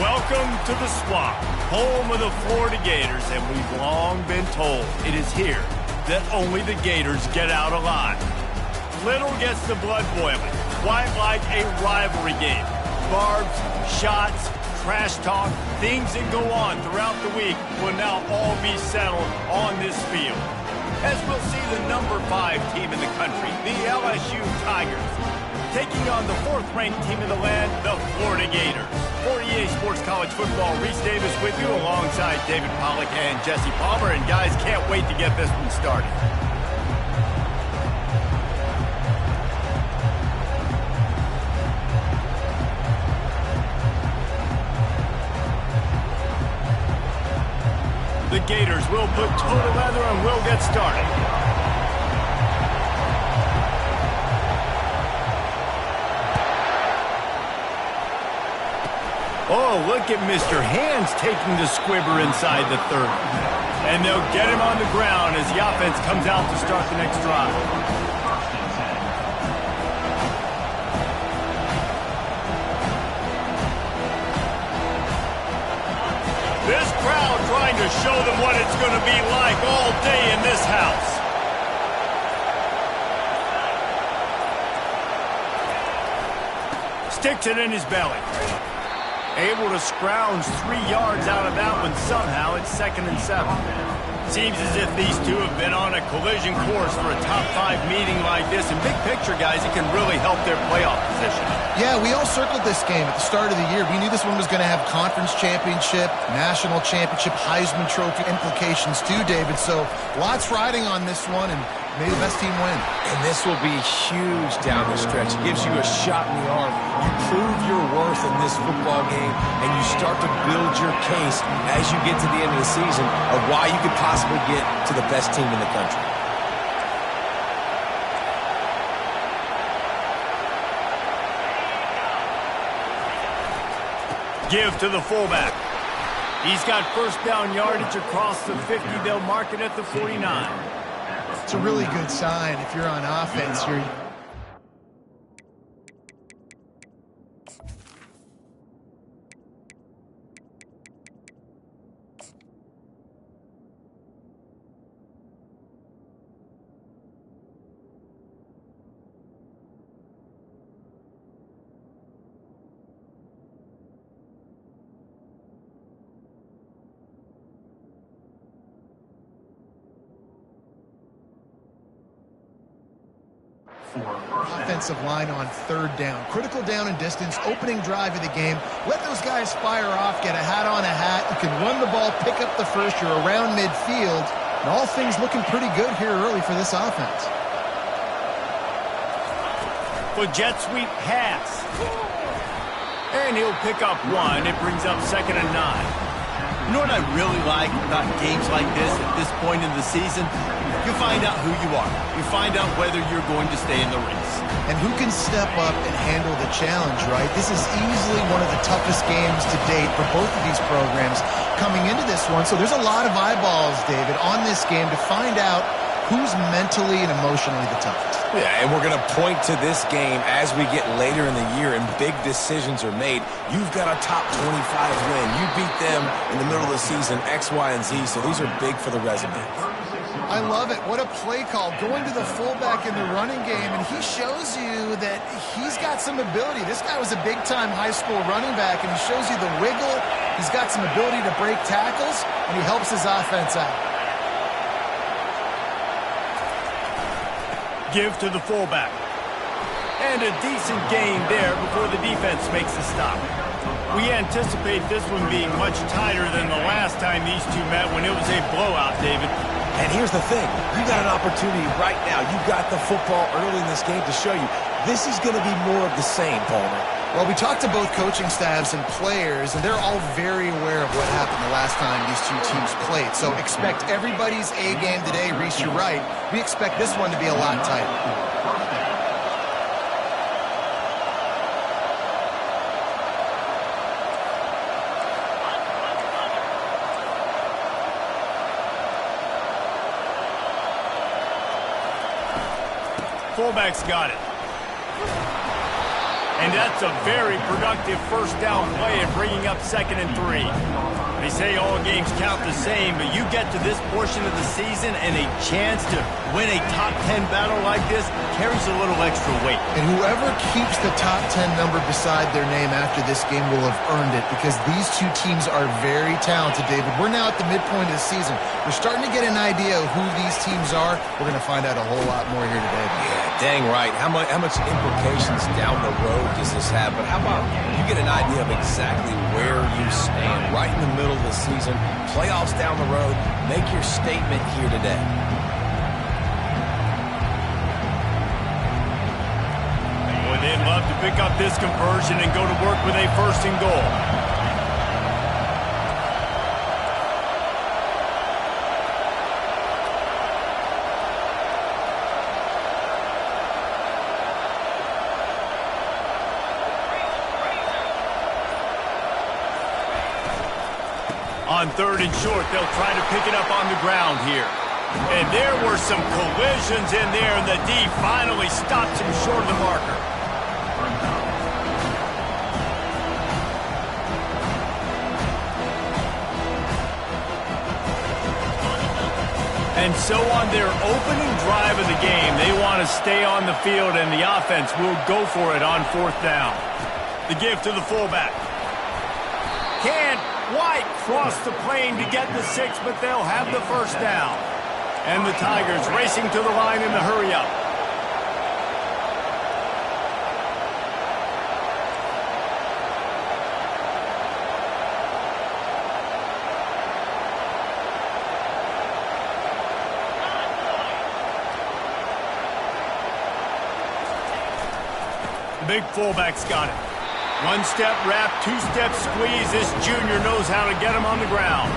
Welcome to the Swamp, home of the Florida Gators, and we've long been told it is here that only the Gators get out alive. Little gets the blood boiling, quite like a rivalry game. Barbs, shots, trash talk, things that go on throughout the week will now all be settled on this field. As we'll see the number 5 team in the country, the LSU Tigers, taking on the 4th-ranked team in the land, the Florida Gators. For EA Sports College Football, Reese Davis with you alongside David Pollack and Jesse Palmer. And guys, can't wait to get this one started. The Gators will put total leather and we'll get started. Oh, look at Mr. Hands taking the squibber inside the 30. And they'll get him on the ground as the offense comes out to start the next drive. This crowd trying to show them what it's going to be like all day in this house. Sticks it in his belly. Able to scrounge 3 yards out of that one somehow. It's 2nd and 7. Seems as if these two have been on a collision course for a top 5 meeting like this. And big picture, guys, it can really help their playoff position. Yeah, we all circled this game at the start of the year. We knew this one was going to have conference championship, national championship, Heisman Trophy implications too, David. So lots riding on this one, and may the best team win. And this will be huge down the stretch. It gives you a shot in the arm. You prove your worth in this football game, and you start to build your case as you get to the end of the season of why you could possibly get to the best team in the country. Give to the fullback. He's got first down yardage across the 50. They'll mark it at the 49. It's a really good sign if you're on offense. You're offensive line on 3rd down. Critical down and distance, opening drive of the game. Let those guys fire off, get a hat on a hat. You can run the ball, pick up the first. You're around midfield. And all things looking pretty good here early for this offense. For jet sweep pass. And he'll pick up 1. It brings up 2nd and 9. You know what I really like about games like this at this point in the season? You find out who you are. You find out whether you're going to stay in the race. And who can step up and handle the challenge, right? This is easily one of the toughest games to date for both of these programs coming into this one. So there's a lot of eyeballs, David, on this game to find out who's mentally and emotionally the toughest. Yeah, and we're going to point to this game as we get later in the year and big decisions are made. You've got a top 25 win. You beat them in the middle of the season, X, Y, and Z, so these are big for the resume. I love it. What a play call. Going to the fullback in the running game, and he shows you that he's got some ability. This guy was a big-time high school running back, and he shows you the wiggle. He's got some ability to break tackles, and he helps his offense out. Give to the fullback. And a decent gain there before the defense makes the stop. We anticipate this one being much tighter than the last time these two met when it was a blowout, David. And here's the thing. You got an opportunity right now. You got the football early in this game to show you. This is going to be more of the same, Palmer. Well, we talked to both coaching staffs and players, and they're all very aware of what happened the last time these two teams played. So expect everybody's A game today. Reese, you're right. We expect this one to be a lot tighter. Fullback's got it. And that's a very productive first down play and bringing up 2nd and 3. They say all games count the same, but you get to this portion of the season and a chance to win a top 10 battle like this carries a little extra weight. And whoever keeps the top 10 number beside their name after this game will have earned it, because these two teams are very talented, David. We're now at the midpoint of the season. We're starting to get an idea of who these teams are. We're going to find out a whole lot more here today. Yeah, dang right. How much implications down the road does this have? But how about you get an idea of exactly where you stand right in the middle of the season, playoffs down the road, make your statement here today. Boy, they'd love to pick up this conversion and go to work with a 1st and goal. On 3rd and short, they'll try to pick it up on the ground here. And there were some collisions in there, and the D finally stops him short of the marker. And so on their opening drive of the game, they want to stay on the field, and the offense will go for it on 4th down. The give to the fullback. White crossed the plane to get the 6, but they'll have the 1st down. And the Tigers racing to the line in the hurry-up. The big fullback's got it. 1-step wrap, 2-step squeeze. This junior knows how to get him on the ground.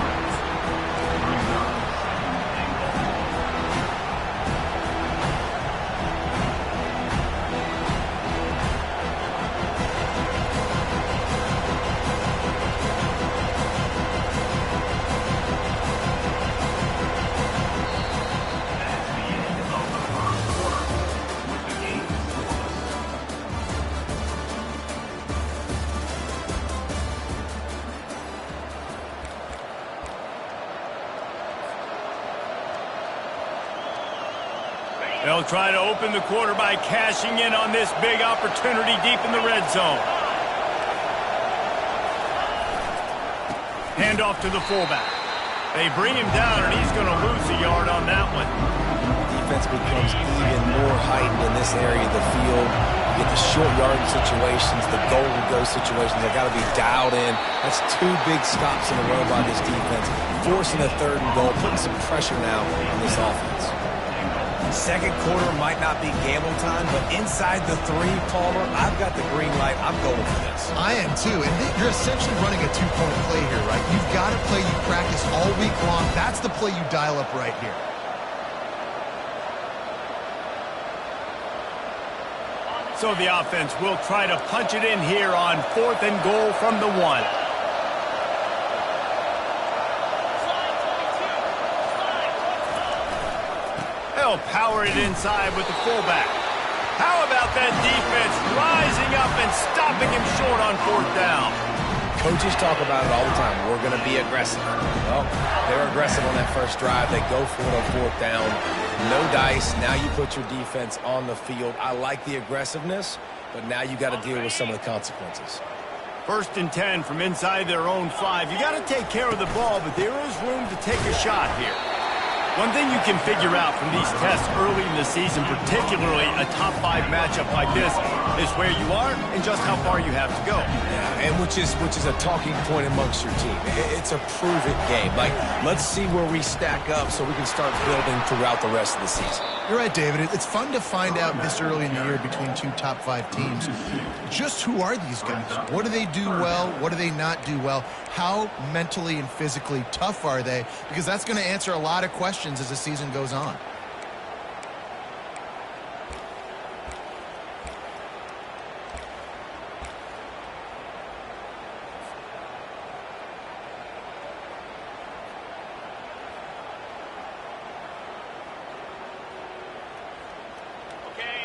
They'll try to open the quarter by cashing in on this big opportunity deep in the red zone. Hand off to the fullback. They bring him down, and he's going to lose a yard on that one. Defense becomes even more heightened in this area of the field. You get the short yardage situations, the goal-to-go situations. They've got to be dialed in. That's 2 big stops in a row by this defense, forcing a 3rd and goal, putting some pressure now on this offense. 2nd quarter might not be gamble time, but inside the 3, Palmer, I've got the green light. I'm going for this. I am too, and you're essentially running a 2-point play here, right? You've got a play you practice all week long. That's the play you dial up right here. So the offense will try to punch it in here on 4th and goal from the 1. They'll power it inside with the fullback. How about that defense rising up and stopping him short on 4th down? Coaches talk about it all the time. We're going to be aggressive. Well, they're aggressive on that first drive. They go for it on 4th down. No dice. Now you put your defense on the field. I like the aggressiveness, but now you got to deal with some of the consequences. 1st and 10 from inside their own 5. You got to take care of the ball, but there is room to take a shot here. One thing you can figure out from these tests early in the season, particularly a top 5 matchup like this, is where you are and just how far you have to go. Yeah, and which is a talking point amongst your team. It's a prove-it game. Like, let's see where we stack up so we can start building throughout the rest of the season. You're right, David. It's fun to find out this early in the year between 2 top 5 teams. Just who are these guys? What do they do well? What do they not do well? How mentally and physically tough are they? Because that's going to answer a lot of questions as the season goes on.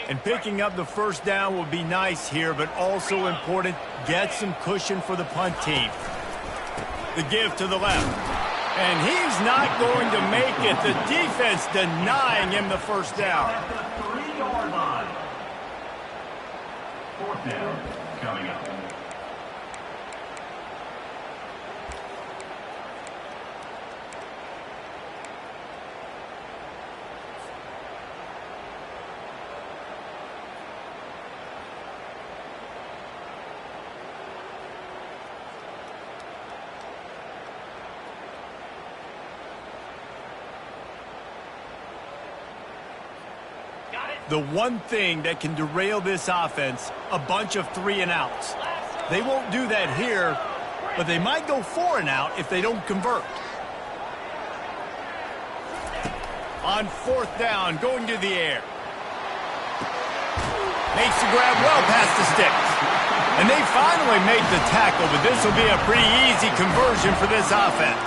And picking up the first down will be nice here, but also important, get some cushion for the punt team. The give to the left. And he's not going to make it. The defense denying him the first down. At the 3-yard line. Fourth down coming up. The one thing that can derail this offense, a bunch of 3-and-outs. They won't do that here, but they might go 4-and-out if they don't convert. On fourth down, going to the air. Makes the grab well past the sticks. And they finally make the tackle, but this will be a pretty easy conversion for this offense.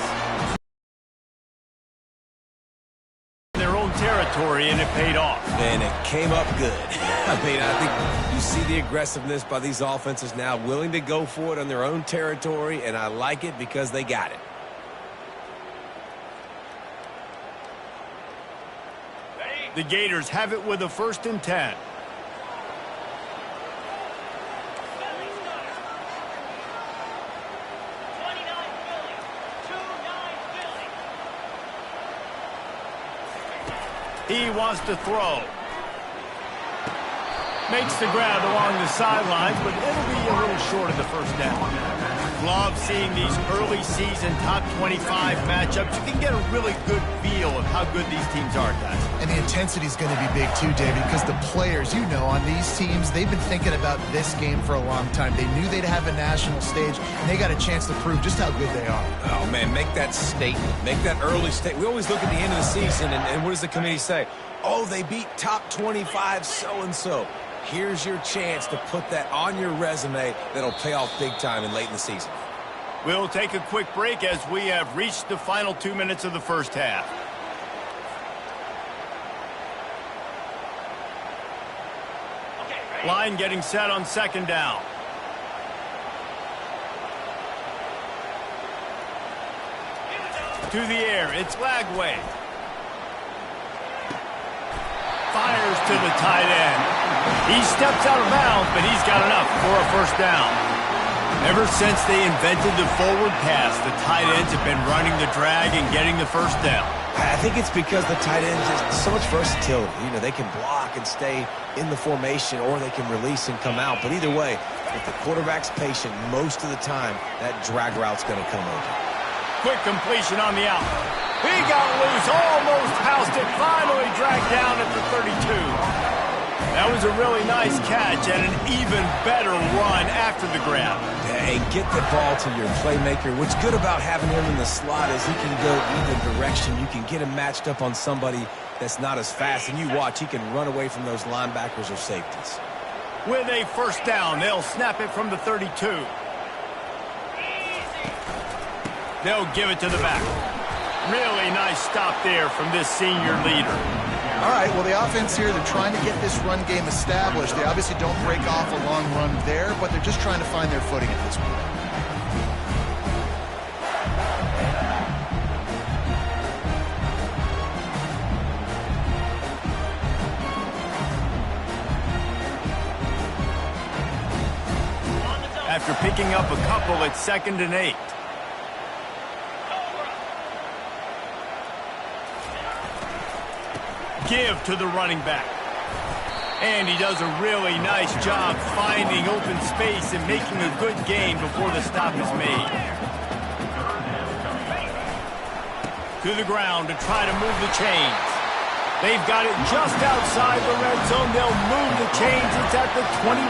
Territory, and it paid off. And it came up good. I mean, I think you see the aggressiveness by these offenses now, willing to go for it on their own territory, and I like it because they got it. The Gators have it with a 1st and 10. He wants to throw. Makes the grab along the sidelines, but it'll be a little short of the first down. Love seeing these early season top 25 matchups. You can get a really good feel of how good these teams are, guys. And the intensity is going to be big too, David, because the players, you know, on these teams, they've been thinking about this game for a long time. They knew they'd have a national stage, and they got a chance to prove just how good they are. Oh, man, make that statement. Make that early statement. We always look at the end of the season, and what does the committee say? Oh, they beat top 25 so-and-so. Here's your chance to put that on your resume that'll pay off big time and late in the season. We'll take a quick break as we have reached the final 2 minutes of the first half. Line getting set on second down. To the air, it's Lagway. Fires to the tight end. He steps out of bounds, but he's got enough for a first down. Ever since they invented the forward pass, the tight ends have been running the drag and getting the first down. I think it's because the tight ends have so much versatility. You know, they can block and stay in the formation, or they can release and come out. But either way, if the quarterback's patient most of the time, that drag route's going to come over. Quick completion on the out. He got loose, almost housed it, finally dragged down at the 32. That was a really nice catch and an even better run after the grab. And get the ball to your playmaker. What's good about having him in the slot is he can go either direction. You can get him matched up on somebody that's not as fast, and you watch, he can run away from those linebackers or safeties. With a first down, they'll snap it from the 32. They'll give it to the back. Really nice stop there from this senior leader. All right, well, the offense here, they're trying to get this run game established. They obviously don't break off a long run there, but they're just trying to find their footing at this point. After picking up a couple, it's 2nd and 8. Give to the running back. And he does a really nice job finding open space and making a good gain before the stop is made. To the ground to try to move the chains. They've got it just outside the red zone. They'll move the chains. It's at the 21.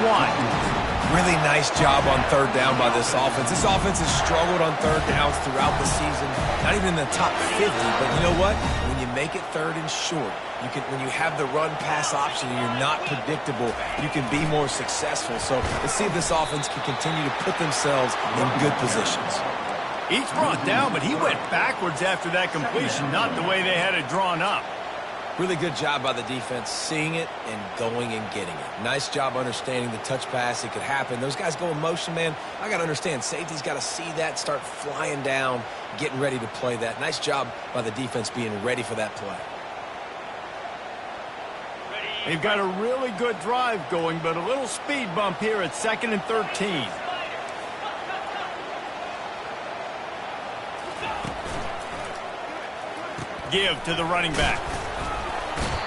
Really nice job on third down by this offense. This offense has struggled on third downs throughout the season. Not even in the top 50, but you know what? When you make it third and short, when you have the run-pass option and you're not predictable, you can be more successful. So let's see if this offense can continue to put themselves in good positions. He's brought down, but he went backwards after that completion, not the way they had it drawn up. Really good job by the defense, seeing it and going and getting it. Nice job understanding the touch pass. It could happen. Those guys go in motion, man. I got to understand, safety's got to see that, start flying down, getting ready to play that. Nice job by the defense being ready for that play. They've got a really good drive going, but a little speed bump here at 2nd and 13. Give to the running back.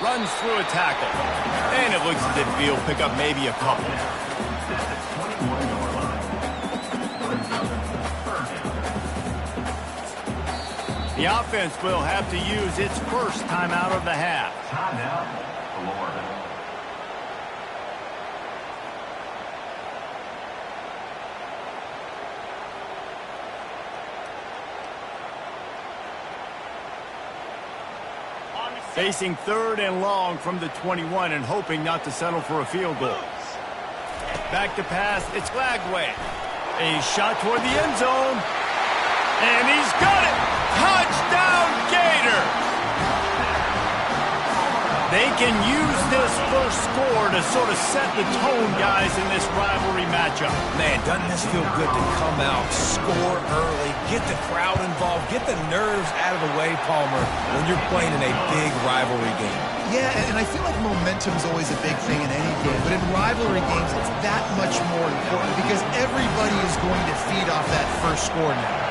Runs through a tackle. And it looks as if he'll pick up maybe a couple. The offense will have to use its first timeout of the half. Timeout, Florida. Facing 3rd and long from the 21 and hoping not to settle for a field goal. Back to pass, it's Glagway. A shot toward the end zone. And he's got it! Touchdown, Gator! They can use this first score to sort of set the tone, guys, in this rivalry matchup. Man, doesn't this feel good to come out, score early, get the crowd involved, get the nerves out of the way, Palmer, when you're playing in a big rivalry game. Yeah, and I feel like momentum's always a big thing in any game, but in rivalry games, it's that much more important because everybody is going to feed off that first score now.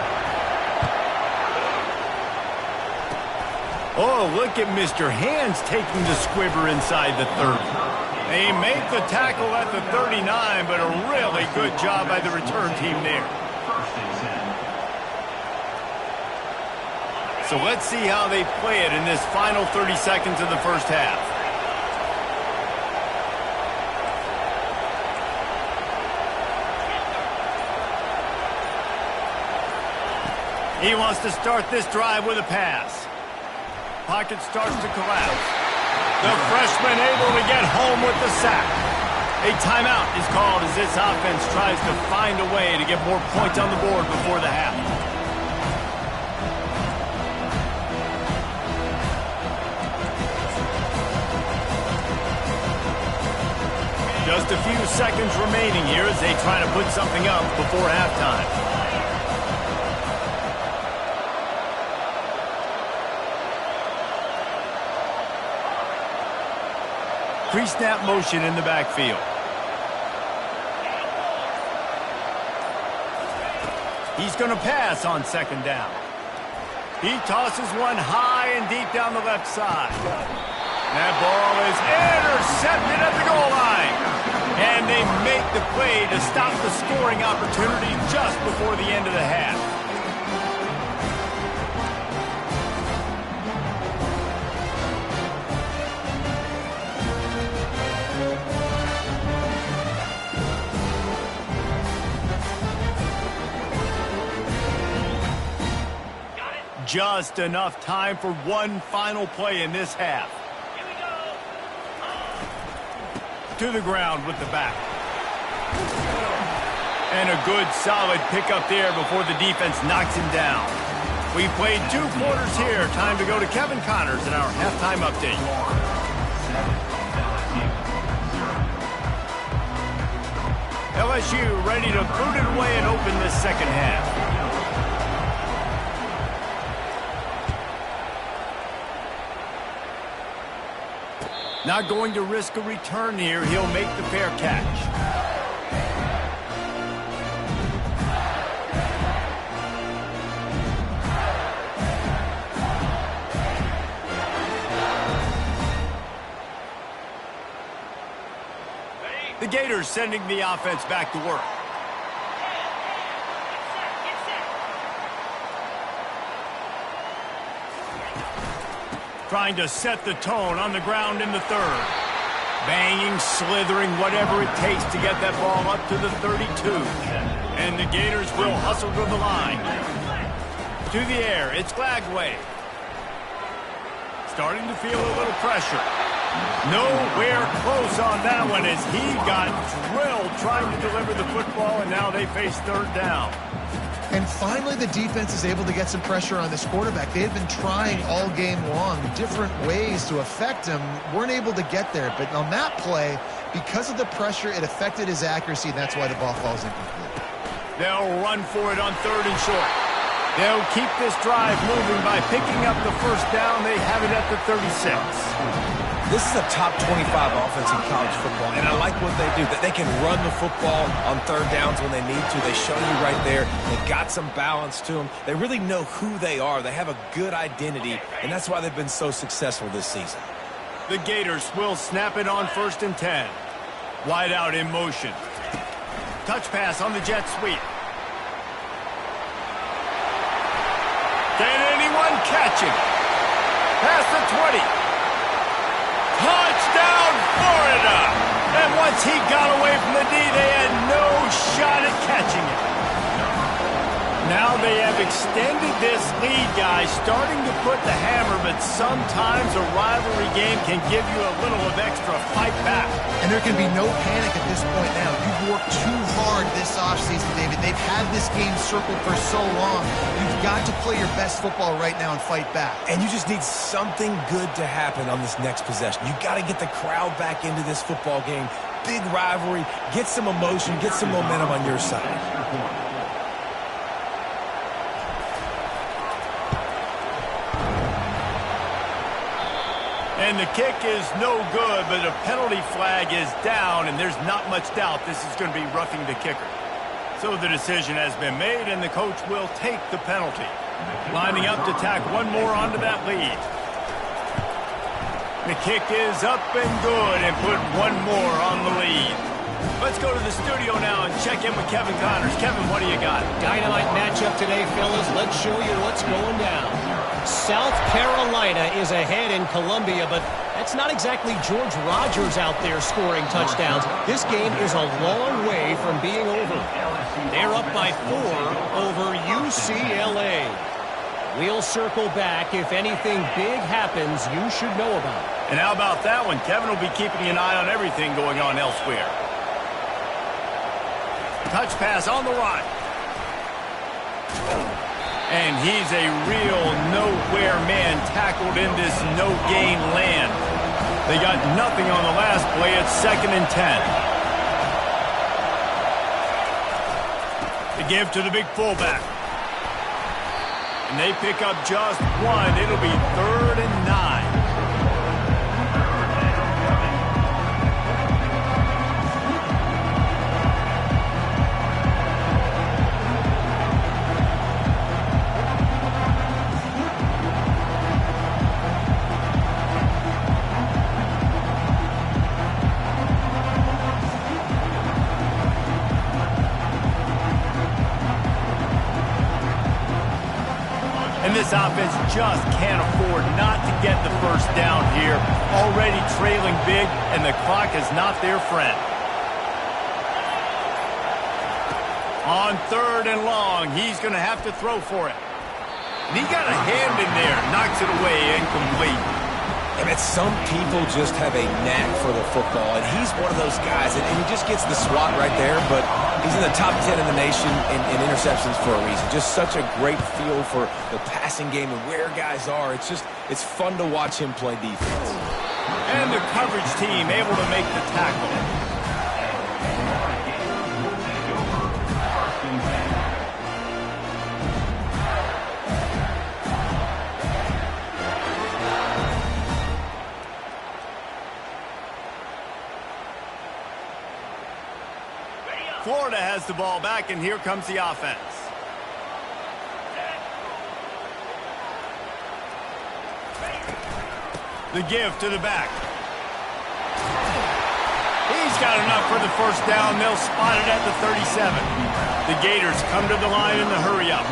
Oh, look at Mr. Hands taking the squibber inside the 30. They make the tackle at the 39, but a really good job by the return team there. So let's see how they play it in this final 30 seconds of the first half. He wants to start this drive with a pass. Pocket starts to collapse. The freshman able to get home with the sack. A timeout is called as this offense tries to find a way to get more points on the board before the half. Just a few seconds remaining here as they try to put something up before halftime. Pre-snap motion in the backfield. He's going to pass on 2nd down. He tosses one high and deep down the left side. That ball is intercepted at the goal line. And they make the play to stop the scoring opportunity just before the end of the half. Just enough time for one final play in this half. Here we go. To the ground with the back. And a good solid pickup there before the defense knocks him down. We played 2 quarters here. Time to go to Kevin Connors in our halftime update. LSU ready to boot it away and open this second half. Not going to risk a return here. He'll make the fair catch. The Gators sending the offense back to work. Trying to set the tone on the ground in the 3rd. Banging, slithering, whatever it takes to get that ball up to the 32. And the Gators will hustle to the line. To the air, it's Glagway. Starting to feel a little pressure. Nowhere close on that one as he got drilled trying to deliver the football, and now they face 3rd down. And finally, the defense is able to get some pressure on this quarterback. They had been trying all game long different ways to affect him, weren't able to get there. But on that play, because of the pressure, it affected his accuracy, and that's why the ball falls incomplete. They'll run for it on 3rd and short. They'll keep this drive moving by picking up the first down. They have it at the 36. This is a top 25 offense in college football, and I like what they do. That they can run the football on 3rd downs when they need to. They show you right there. They've got some balance to them. They really know who they are. They have a good identity, and that's why they've been so successful this season. The Gators will snap it on 1st and 10. Wide out in motion. Touch pass on the jet sweep. Can anyone catch him? Past the 20. Touchdown, Florida! And once he got away from the D, they had no shot at catching it. Now they have extended this lead, guys, starting to put the hammer, but sometimes a rivalry game can give you a little of extra fight back. And there can be no panic at this point now. You've worked too hard this offseason, David. They've had this game circled for so long. You've got to play your best football right now and fight back. And you just need something good to happen on this next possession. You've got to get the crowd back into this football game. Big rivalry. Get some emotion. Get some momentum on your side. And the kick is no good, but a penalty flag is down, and there's not much doubt this is going to be roughing the kicker. So the decision has been made, and the coach will take the penalty. Lining up to tack one more onto that lead. The kick is up and good, and put one more on the lead. Let's go to the studio now and check in with Kevin Connors. Kevin, what do you got? Dynamite matchup today, fellas. Let's show you what's going down. South Carolina is ahead in Columbia, but that's not exactly George Rogers out there scoring touchdowns. This game is a long way from being over. They're up by 4 over UCLA. We'll circle back. If anything big happens, you should know about it. And how about that one? Kevin will be keeping an eye on everything going on elsewhere. Touch pass on the run. And he's a real nowhere man tackled in this no-gain land. They got nothing on the last play. It's 2nd and 10. The give to the big fullback. And they pick up just one. It'll be 3rd and 9. This offense just can't afford not to get the first down here. Already trailing big, and the clock is not their friend. On 3rd and long, he's going to have to throw for it. And he got a hand in there, knocks it away, incomplete. And some people just have a knack for the football, and he's one of those guys, and he just gets the swat right there, but he's in the top 10 in the nation in interceptions for a reason. Just such a great feel for the passing game and where guys are. It's fun to watch him play defense. And the coverage team able to make the tackle. Florida has the ball back, and here comes the offense. The give to the back. He's got enough for the first down. They'll spot it at the 37. The Gators come to the line in the hurry-up.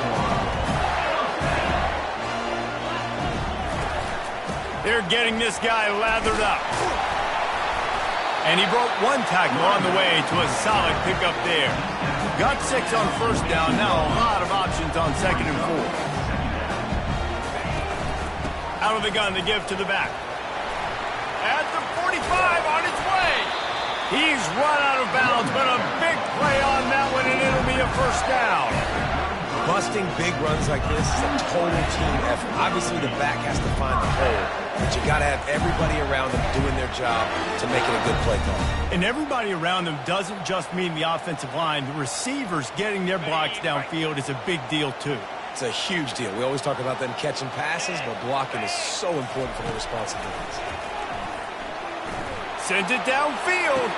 They're getting this guy lathered up. And he broke one tackle on the way to a solid pickup there. Got 6 on first down. Now a lot of options on 2nd and 4. Out of the gun, the give to the back. At the 45, on its way. He's run out of bounds, but a big play on that one, and it'll be a first down. Busting big runs like this is a total team effort. Obviously, the back has to find the hole, but you got to have everybody around them doing their job to make it a good play call. And everybody around them doesn't just mean the offensive line. The receivers getting their blocks downfield is a big deal, too. It's a huge deal. We always talk about them catching passes, but blocking is so important for their responsibilities. Sends it downfield.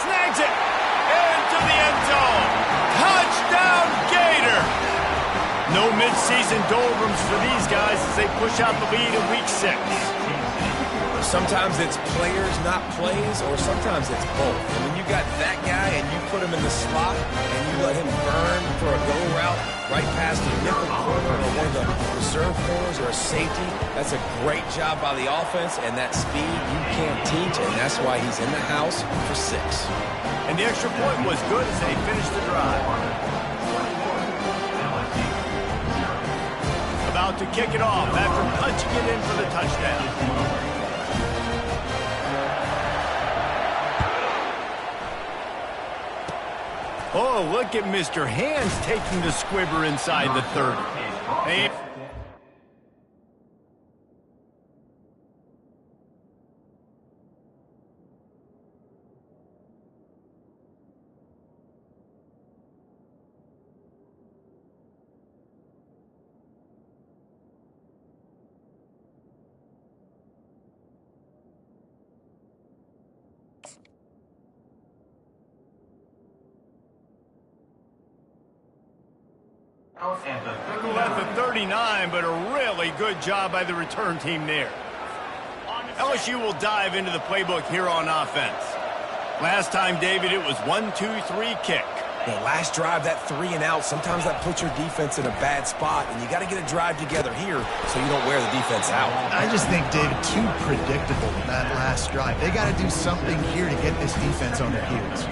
Snags it. Into the end zone. Touchdown, Gator! No midseason doldrums for these guys as they push out the lead in Week 6. Sometimes it's players, not plays, or sometimes it's both. And when you got that guy and you put him in the slot and you let him burn for a go route right past the nickel corner or one of the reserve corners or a safety, that's a great job by the offense, and that speed you can't teach, and that's why he's in the house for 6. And the extra point was good as they finished the drive. About to kick it off after punching it in for the touchdown. Oh, look at Mr. Hands taking the squibber inside the 30. Hey. At the 39, but a really good job by the return team there. LSU will dive into the playbook here on offense. Last time, David, it was 1-2-3 kick. The last drive, that 3 and out, sometimes that puts your defense in a bad spot, and you got to get a drive together here so you don't wear the defense out. I just think, David, too predictable that last drive. They got to do something here to get this defense on their heels.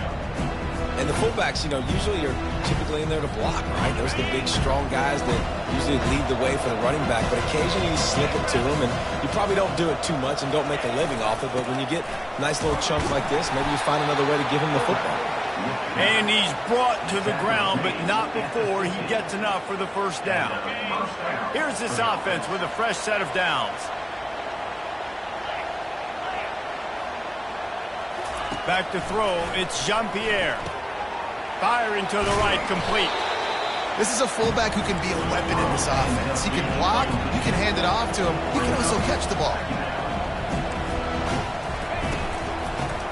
And the fullbacks, usually are typically in there to block, right? Those are the big, strong guys that usually lead the way for the running back. But occasionally you slip it to them, and you probably don't do it too much and don't make a living off it. But when you get nice little chunks like this, maybe you find another way to give him the football. And he's brought to the ground, but not before he gets enough for the first down. Here's this offense with a fresh set of downs. Back to throw, it's Jean-Pierre. Firing to the right, complete. This is a fullback who can be a weapon in this offense. He can block, you can hand it off to him, he can also catch the ball.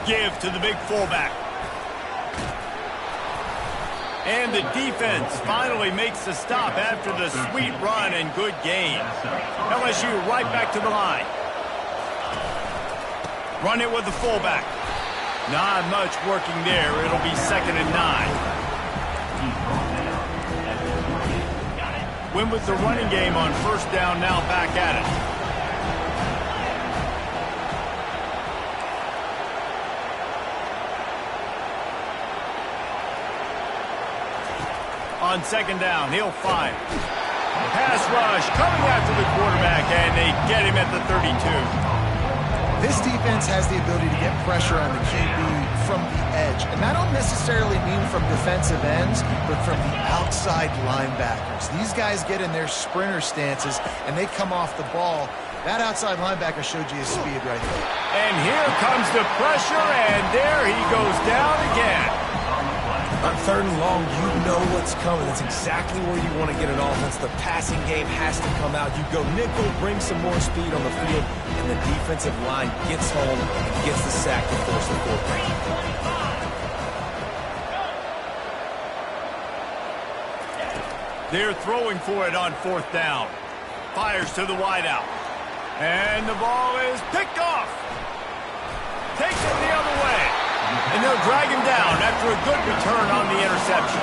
Give to the big fullback. And the defense finally makes the stop after the sweet run and good gain. LSU right back to the line. Run it with the fullback. Not much working there. It'll be 2nd and 9. Win with the running game on first down, now back at it. On 2nd down, he'll fire. Pass rush coming after the quarterback, and they get him at the 32. This defense has the ability to get pressure on the QB from the edge. And I don't necessarily mean from defensive ends, but from the outside linebackers. These guys get in their sprinter stances, and they come off the ball. That outside linebacker showed you his speed right there. And here comes the pressure, and there he goes down again. On 3rd and long, you know what's coming. That's exactly where you want to get an offense. The passing game has to come out. You go nickel, bring some more speed on the field, and the defensive line gets home and gets the sack to force the 4th down. They're throwing for it on 4th down. Fires to the wideout. And the ball is picked off. Takes it the other way. And they'll drag him down after a good return on the interception.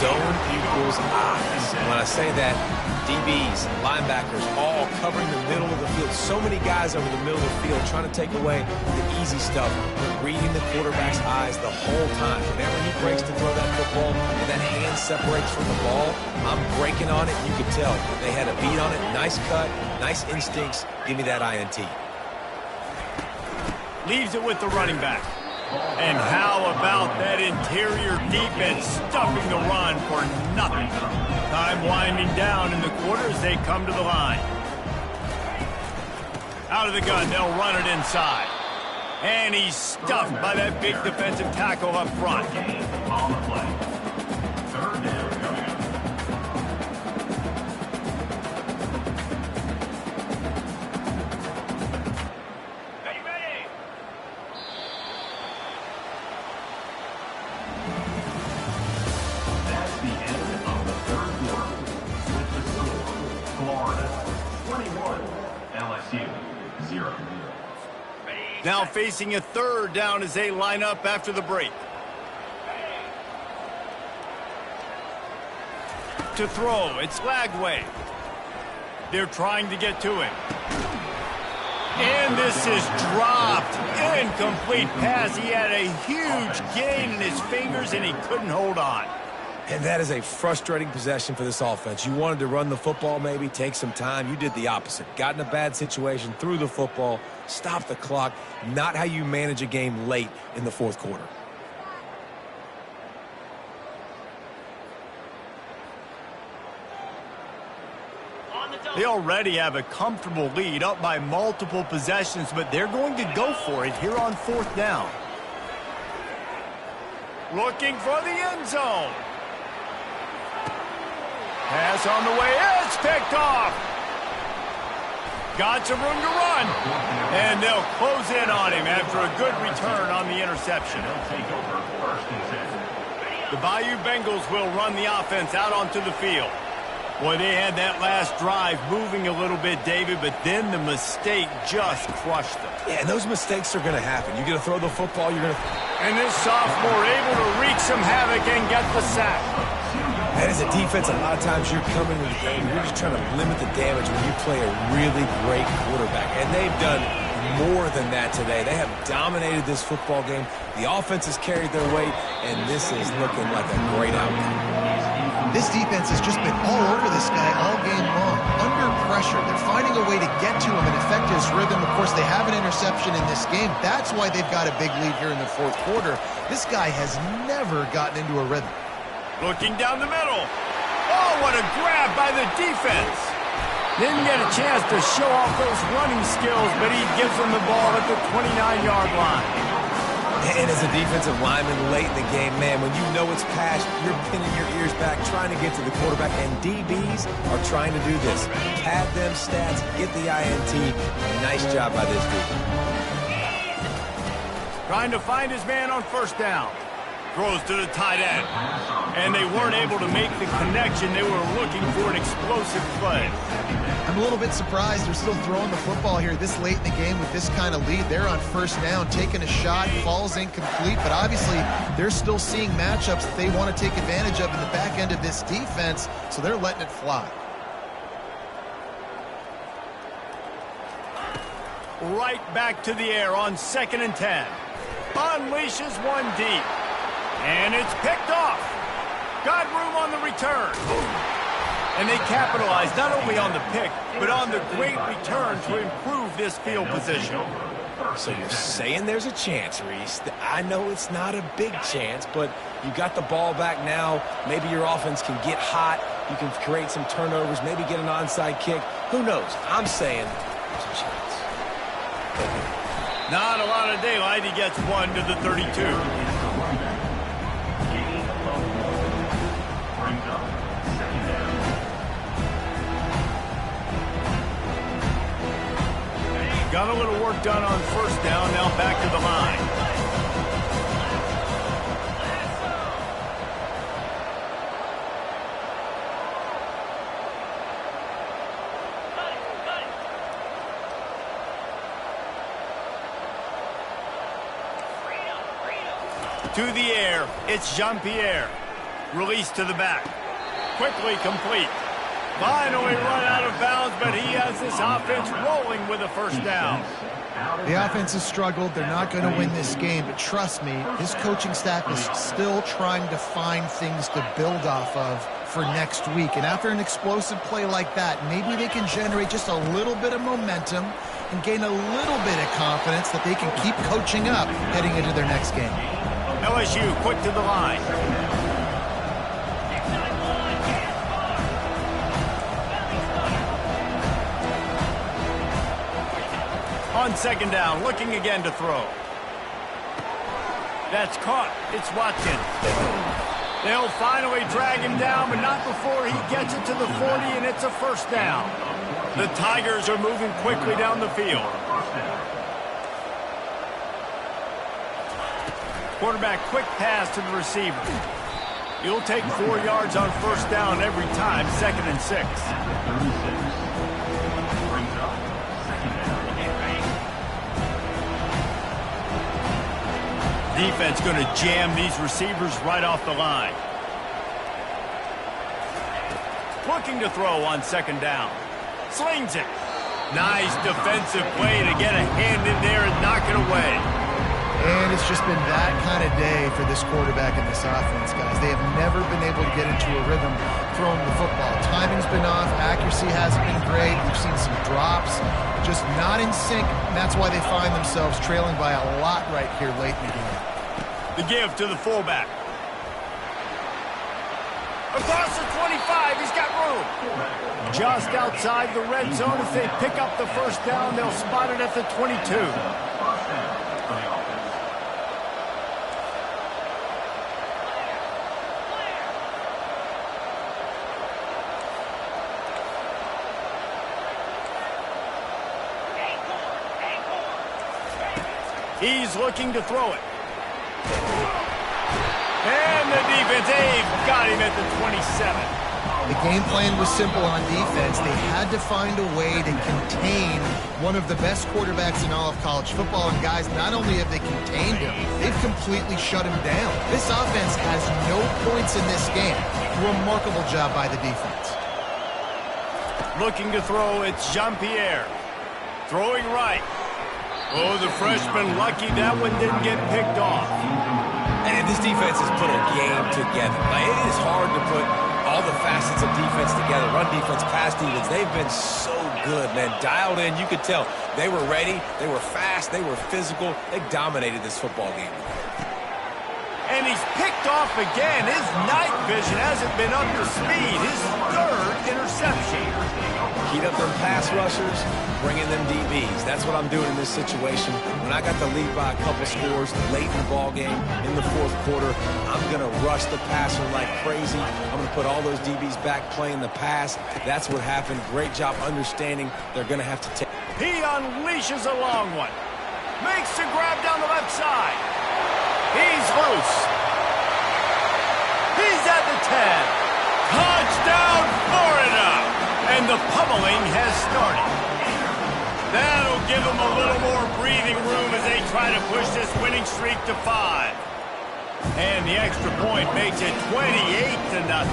Zone equals eyes. When I say that, DBs, linebackers, all covering the middle of the field. So many guys over the middle of the field trying to take away the easy stuff, but reading the quarterback's eyes the whole time. Whenever he breaks to throw that football and that hand separates from the ball, I'm breaking on it. You can tell. They had a beat on it. Nice cut, nice instincts. Give me that INT. Leaves it with the running back. And how about that interior defense stuffing the run for nothing? Time winding down in the quarter as they come to the line. Out of the gun, they'll run it inside. And he's stuffed by that big defensive tackle up front. On the play. Third down. That's the end of the third quarter. With the score, Florida 21, LSU 0. Now facing a third down as they line up after the break. To throw, it's Lagway. They're trying to get to him. And this is dropped. Incomplete pass. He had a huge gain in his fingers and he couldn't hold on. And that is a frustrating possession for this offense. You wanted to run the football, maybe take some time. You did the opposite. Got in a bad situation, threw the football, stopped the clock. Not how you manage a game late in the fourth quarter. They already have a comfortable lead, up by multiple possessions, but they're going to go for it here on fourth down. Looking for the end zone. Pass on the way. It's picked off. Got some room to run. And they'll close in on him after a good return on the interception. The Bayou Bengals will run the offense out onto the field. Boy, they had that last drive moving a little bit, David, but then the mistake just crushed them. Yeah, and those mistakes are going to happen. You're going to throw the football, you're going to... And this sophomore able to wreak some havoc and get the sack. And as a defense, a lot of times you're coming to the game, you're just trying to limit the damage when you play a really great quarterback. And they've done more than that today. They have dominated this football game. The offense has carried their weight, and this is looking like a great outcome. This defense has just been all over this guy all game long. Under pressure, they're finding a way to get to him and affect his rhythm. Of course, they have an interception in this game. That's why they've got a big lead here in the fourth quarter. This guy has never gotten into a rhythm. Looking down the middle. Oh, what a grab by the defense. Didn't get a chance to show off those running skills, but he gives them the ball at the 29-yard line. And as a defensive lineman late in the game, man, when you know it's past, you're pinning your ears back, trying to get to the quarterback, and DBs are trying to do this. Pad them stats, get the INT. Nice job by this dude. Trying to find his man on first down. Throws to the tight end. And they weren't able to make the connection. They were looking for an explosive play. I'm a little bit surprised they're still throwing the football here this late in the game with this kind of lead. They're on first down, taking a shot, falls incomplete, but obviously they're still seeing matchups that they want to take advantage of in the back end of this defense, so they're letting it fly. Right back to the air on 2nd and 10. Unleashes one deep. And it's picked off. Got room on the return. And they capitalize not only on the pick, but on the great return to improve this field position. So you're saying there's a chance, Reese. I know it's not a big chance, but you got the ball back now. Maybe your offense can get hot. You can create some turnovers, maybe get an onside kick. Who knows? I'm saying there's a chance. Not a lot of daylight. He gets one to the 32. Got a little work done on first down, now back to the line. To the air, it's Jean-Pierre. Release to the back. Quickly complete. Finally run out of bounds, but he has this offense rolling with a first down. The offense has struggled. They're not going to win this game, but trust me, his coaching staff is still trying to find things to build off of for next week. And after an explosive play like that, maybe they can generate just a little bit of momentum and gain a little bit of confidence that they can keep coaching up heading into their next game. LSU quick to the line. On second down, looking again to throw. That's caught. It's Watkins. They'll finally drag him down, but not before he gets it to the 40, and it's a first down. The Tigers are moving quickly down the field. Quarterback quick pass to the receiver. He'll take 4 yards on first down every time, 2nd and 6. Defense going to jam these receivers right off the line. Looking to throw on second down. Slings it. Nice defensive play to get a hand in there and knock it away. And it's just been that kind of day for this quarterback and this offense, guys. They have never been able to get into a rhythm throwing the football. Timing's been off. Accuracy hasn't been great. We've seen some drops. Just not in sync. And that's why they find themselves trailing by a lot right here late in the game. The give to the fullback. Across the 25, he's got room. Just outside the red zone. If they pick up the first down, they'll spot it at the 22. He's looking to throw it. And the defense, they've got him at the 27. The game plan was simple on defense. They had to find a way to contain one of the best quarterbacks in all of college football. And guys, not only have they contained him, they've completely shut him down. This offense has no points in this game. Remarkable job by the defense. Looking to throw, it's Jean-Pierre. Throwing right. Oh, the freshman lucky that one didn't get picked off. And this defense has put a game together. Like, it is hard to put all the facets of defense together. Run defense, pass defense. They've been so good, man. Dialed in. You could tell they were ready. They were fast. They were physical. They dominated this football game. And he's picked off again. His night vision hasn't been up to speed. His 3rd interception. Heat up them pass rushers, bring in them DBs. That's what I'm doing in this situation. When I got the lead by a couple scores late in the ball game, in the 4th quarter, I'm going to rush the passer like crazy. I'm going to put all those DBs back playing the pass. That's what happened. Great job understanding they're going to have to take. He unleashes a long one. Makes the grab down the left side. He's loose. He's at the 10. Touchdown, Florida! And the pummeling has started. That'll give them a little more breathing room as they try to push this winning streak to 5. And the extra point makes it 28-0.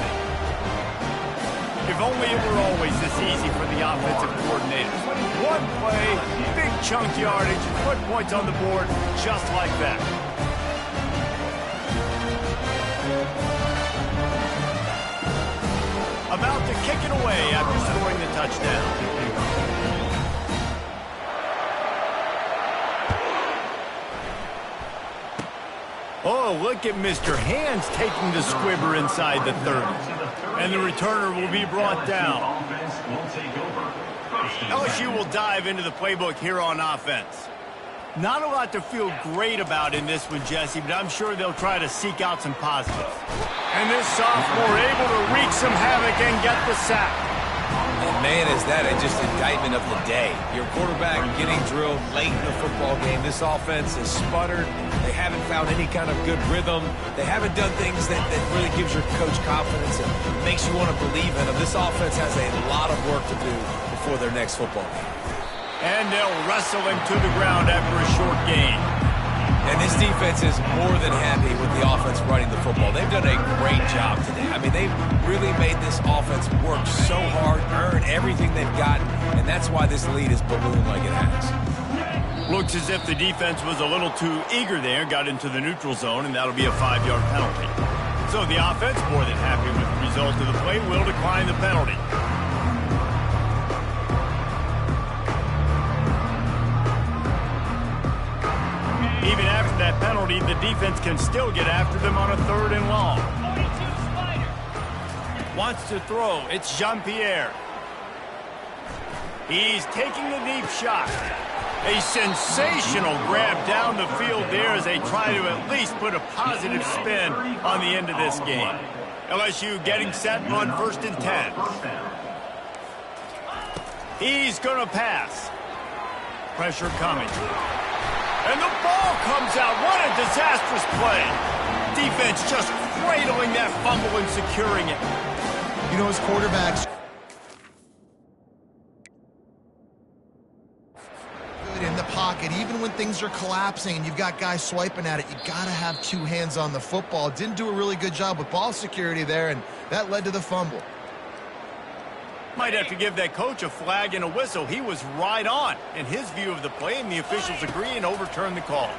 If only it were always this easy for the offensive coordinators. One play, big chunk yardage, put points on the board just like that. About to kick it away after scoring the touchdown. Oh, look at Mr. Hands taking the squibber inside the 30. And the returner will be brought down. LSU will dive into the playbook here on offense. Not a lot to feel great about in this one, Jesse, but I'm sure they'll try to seek out some positives. And this sophomore able to wreak some havoc and get the sack. And man, is that just indictment of the day. Your quarterback getting drilled late in the football game. This offense has sputtered. They haven't found any kind of good rhythm. They haven't done things that really gives your coach confidence and makes you want to believe in them. This offense has a lot of work to do before their next football game. And they'll wrestle him to the ground after a short gain. And this defense is more than happy with the offense running the football. They've done a great job today. I mean, they've really made this offense work so hard, earn everything they've gotten, and that's why this lead is ballooned like it has. Looks as if the defense was a little too eager there, got into the neutral zone, and that'll be a 5-yard penalty. So the offense, more than happy with the result of the play, will decline the penalty. Even after that penalty, the defense can still get after them on a 3rd and long. Wants to throw. It's Jean-Pierre. He's taking a deep shot. A sensational grab down the field there as they try to at least put a positive spin on the end of this game. LSU getting set on 1st and 10. He's going to pass. Pressure coming. And the ball comes out. What a disastrous play. Defense just cradling that fumble and securing it. You know, as quarterbacks, good in the pocket, even when things are collapsing and you've got guys swiping at it, you got to have 2 hands on the football. Didn't do a really good job with ball security there, and that led to the fumble. Might have to give that coach a flag and a whistle. He was right on in his view of the play, and the officials agree and overturn the call.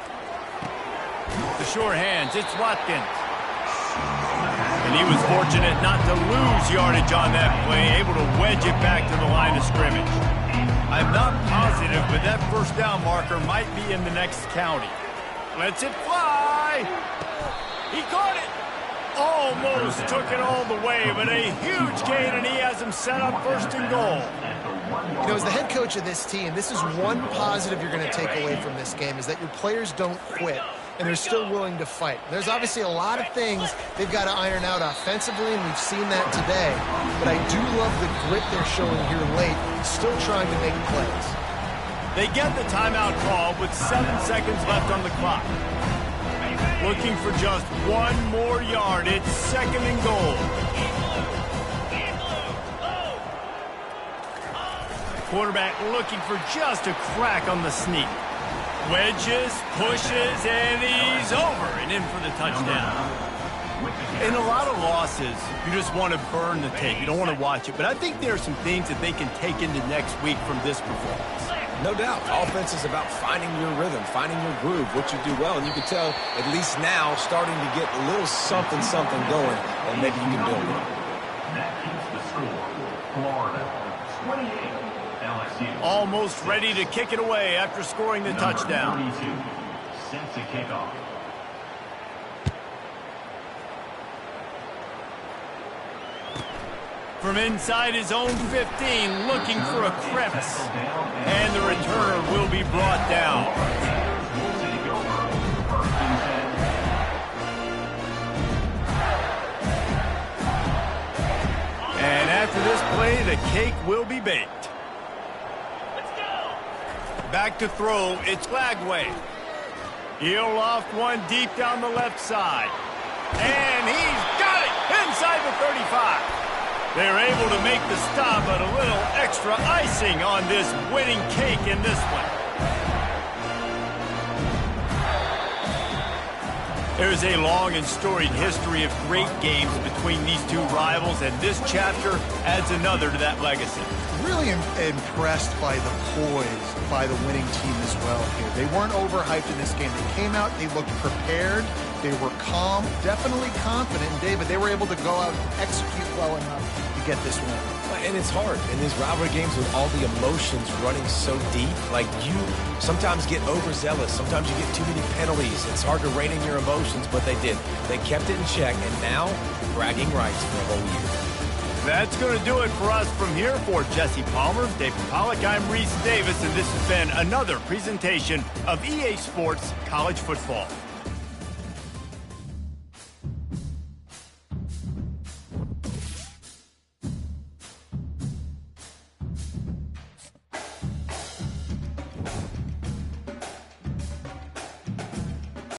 The sure hands, it's Watkins. And he was fortunate not to lose yardage on that play, able to wedge it back to the line of scrimmage. I'm not positive, but that 1st down marker might be in the next county. Lets it fly. He caught it. Almost took it all the way, but a huge gain, and he has him set up 1st and goal. You know, as the head coach of this team, this is one positive you're going to take away from this game, is that your players don't quit, and they're still willing to fight. There's obviously a lot of things they've got to iron out offensively, and we've seen that today. But I do love the grit they're showing here late, still trying to make plays. They get the timeout call with 7 seconds left on the clock. Looking for just 1 more yard. It's 2nd and goal. Quarterback looking for just a crack on the sneak. Wedges, pushes, and he's over and in for the touchdown. In a lot of losses, you just want to burn the tape. You don't want to watch it. But I think there are some things that they can take into next week from this performance. No doubt. Offense is about finding your rhythm, finding your groove, what you do well. And you can tell, at least now, starting to get a little something going, and maybe you can build it. That keeps the score. Florida 28, LSU. Almost ready to kick it away after scoring the touchdown. 42, sets a kickoff. From inside his own 15, looking for a crevice. And the returner will be brought down. And after this play, the cake will be baked. Back to throw, it's Lagway. He'll loft one deep down the left side. And he's got it inside the 35. They're able to make the stop, but a little extra icing on this winning cake in this one. There's a long and storied history of great games between these two rivals, and this chapter adds another to that legacy. Really impressed by the poise by the winning team as well here. They weren't overhyped in this game. They came out, they looked prepared, they were calm, definitely confident. And David, they were able to go out and execute well enough to get this win. And it's hard in these rivalry games with all the emotions running so deep. Like, you sometimes get overzealous. Sometimes you get too many penalties. It's hard to rein in your emotions, but they did. They kept it in check, and now bragging rights for a whole year. That's going to do it for us from here. For Jesse Palmer, David Pollack, I'm Reese Davis, and this has been another presentation of EA Sports College Football.